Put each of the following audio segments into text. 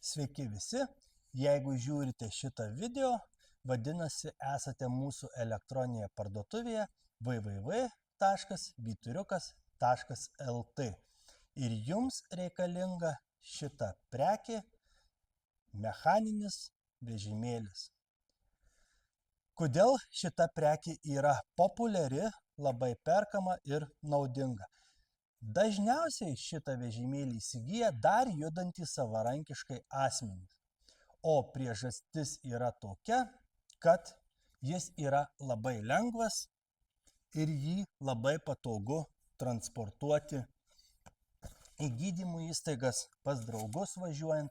Sveiki visi, jeigu žiūrite šitą video, vadinasi esate mūsų elektroninėje parduotuvėje www.vyturiukas.lt ir jums reikalinga šita prekė mechaninis vežimėlis. Kodėl šita prekė yra populiari, labai perkama ir naudinga? Dažniausiai šitą vežimėlį įsigyja dar judantys savarankiškai asmenys. O priežastis yra tokia, kad jis yra labai lengvas ir jį labai patogu transportuoti į gydymo įstaigas, pas draugus važiuojant.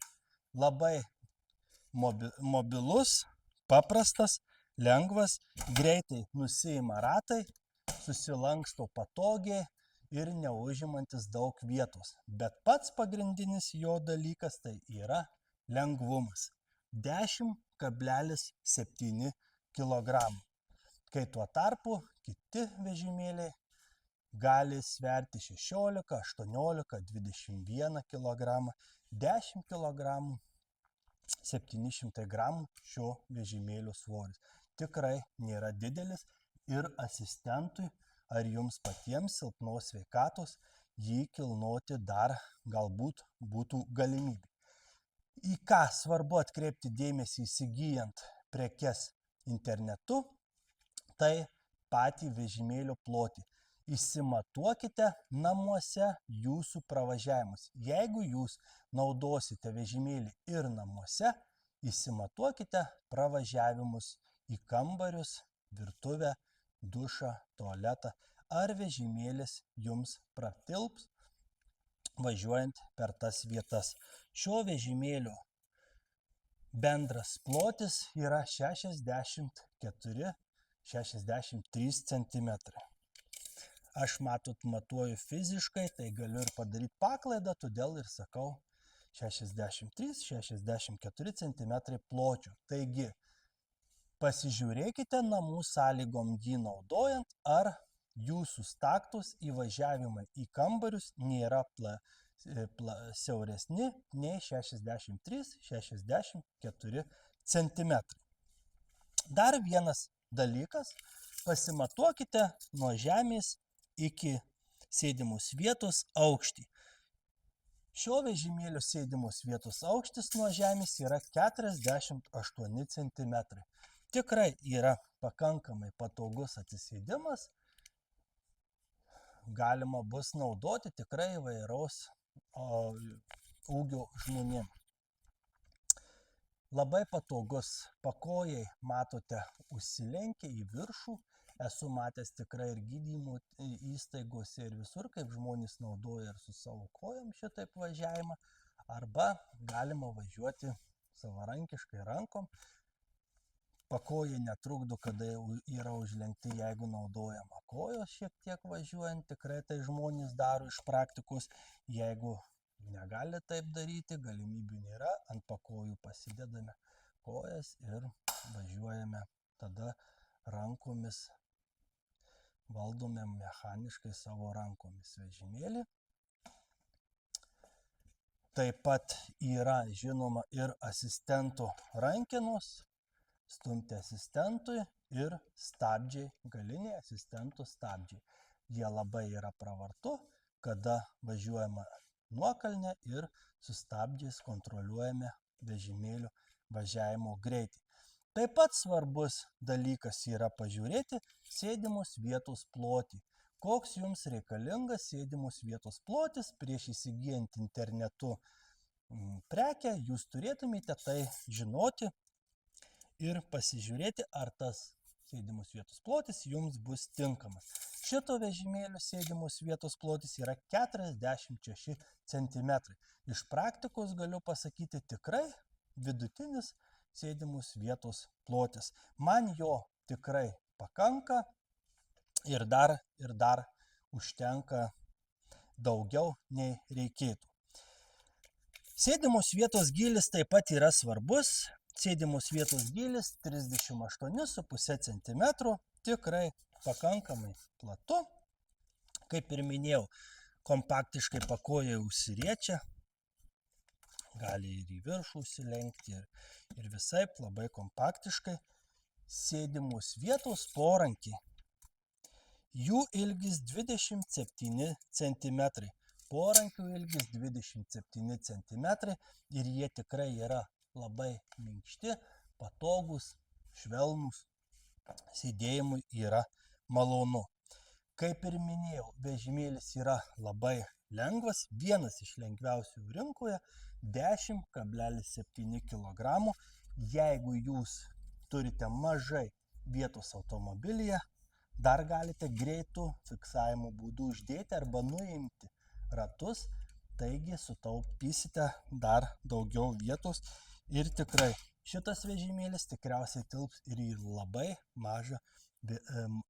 Labai mobilus, paprastas, lengvas, greitai nusiima ratai, susilanksto patogiai ir neužimantis daug vietos. Bet pats pagrindinis jo dalykas tai yra lengvumas. 10,7 kg. Kai tuo tarpu kiti vežimėliai gali sverti 16, 18, 21 kg. 10 kg 700 g šio vežimėlio svoris. Tikrai nėra didelis ir asistentui ar jums patiems silpnos sveikatos jį kilnoti dar galbūt būtų galimybė. Į ką svarbu atkreipti dėmesį įsigyjant prekes internetu, tai patį vežimėlio plotį. Įsimatuokite namuose jūsų pravažiavimus. Jeigu jūs naudosite vežimėlį ir namuose, įsimatuokite pravažiavimus į kambarius, virtuvę, dušą, tualetą, ar vežimėlis jums pratilps važiuojant per tas vietas. Šio vežimėlio bendras plotis yra 64-63 cm. Aš matuoju fiziškai, tai galiu ir padaryti paklaidą, todėl ir sakau 63-64 cm pločio. Taigi, pasižiūrėkite namų sąlygom jį naudojant, ar jūsų staktos įvažiavimai į kambarius nėra siauresni nei 63-64 cm. Dar vienas dalykas, pasimatuokite nuo žemės iki sėdimos vietos aukštį. Šio vežimėlio sėdimos vietos aukštis nuo žemės yra 48 cm. Tikrai yra pakankamai patogus atsisėdimas, galima bus naudoti tikrai įvairaus ūgio žmonėm. Labai patogus pakojai, matote, užsilenkia į viršų. Esu matęs tikrai ir gydymo įstaigose ir visur, kaip žmonės naudoja ir su savo kojom šitaip važiavimą, arba galima važiuoti savarankiškai rankom. Pakojai netrukdo, kada yra užlenkti, jeigu naudojama kojos šiek tiek važiuojant. Tikrai tai žmonės daro iš praktikos. Jeigu negali taip daryti, galimybių nėra, ant pakojų pasidedame kojas ir važiuojame tada rankomis, valdome mechaniškai savo rankomis vežimėlį. Taip pat yra žinoma ir asistento rankenos, stumti asistentui ir stabdžiai, galiniai asistento stabdžiai. Jie labai yra pravartu, kada važiuojama nuokalne ir su stabdžiais kontroliuojame vežimėlio važiavimo greitį. Taip pat svarbus dalykas yra pažiūrėti sėdimos vietos plotį. Koks jums reikalingas sėdimos vietos plotis prieš įsigyjant internetu prekę, jūs turėtumėte tai žinoti ir pasižiūrėti, ar tas sėdimos vietos plotis jums bus tinkamas. Šito vežimėlio sėdimos vietos plotis yra 46 cm. Iš praktikos galiu pasakyti tikrai vidutinis sėdimos vietos plotis. Man jo tikrai pakanka ir dar užtenka daugiau nei reikėtų. Sėdimos vietos gylis taip pat yra svarbus. Sėdimos vietos gylis 38,5 cm, tikrai pakankamai platu. Kaip ir minėjau, kompaktiškai pakojai užsiriečia. gali ir į viršų užsilenkti, ir visaip labai kompaktiškai. Sėdimos vietos porankiai. Jų ilgis 27 cm. Porankių ilgis 27 cm ir jie tikrai yra labai minkšti, patogus, švelnus. Sėdėjimui yra malonu. Kaip ir minėjau, vežimėlis yra labai lengvas, vienas iš lengviausių rinkoje, 10,7 kg. Jeigu jūs turite mažai vietos automobilyje, dar galite greitų fiksavimo būdų uždėti arba nuimti ratus, taigi sutaupysite dar daugiau vietos ir tikrai šitas vežimėlis tikriausiai tilps ir į labai mažą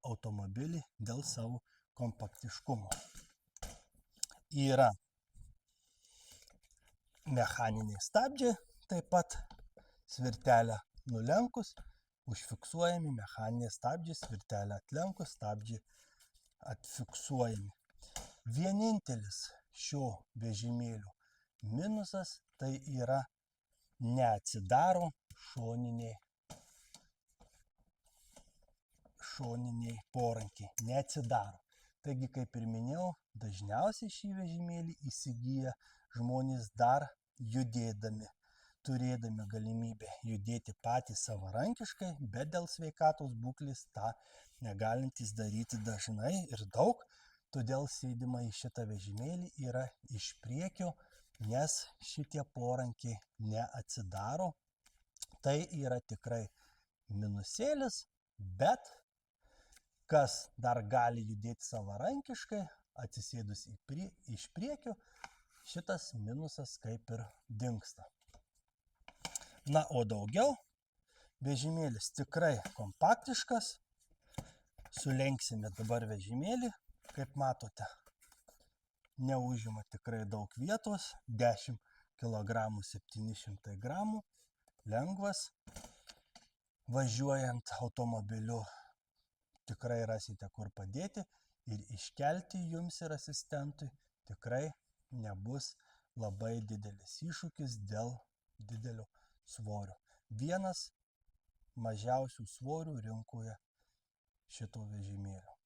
automobilį dėl savo kompaktiškumo. Yra mechaniniai stabdžiai, taip pat svirtelę nulenkus, užfiksuojami mechaniniai stabdžiai, svirtelę atlenkus, stabdžiai atfiksuojami. Vienintelis šio vežimėlio minusas tai yra neatsidaro šoniniai porankiai, neatsidaro. Taigi, kaip ir minėjau, dažniausiai šį vežimėlį įsigyja žmonės dar judėdami, turėdami galimybę judėti patys savarankiškai, bet dėl sveikatos būklės tą negalintys daryti dažnai ir daug, todėl sėdima į šitą vežimėlį yra iš priekio, nes šitie porankiai neatsidaro. Tai yra tikrai minusėlis, bet kas dar gali judėti savarankiškai, atsisėdus iš priekio, šitas minusas kaip ir dingsta. Na, o daugiau, vežimėlis tikrai kompaktiškas. Sulenksime dabar vežimėlį, kaip matote, neužima tikrai daug vietos, 10 kg 700 g, lengvas. Važiuojant automobiliu tikrai rasite kur padėti ir iškelti jums ir asistentui tikrai nebus labai didelis iššūkis dėl didelio svorio. Vienas mažiausių svorių rinkoje šito vežimėlio.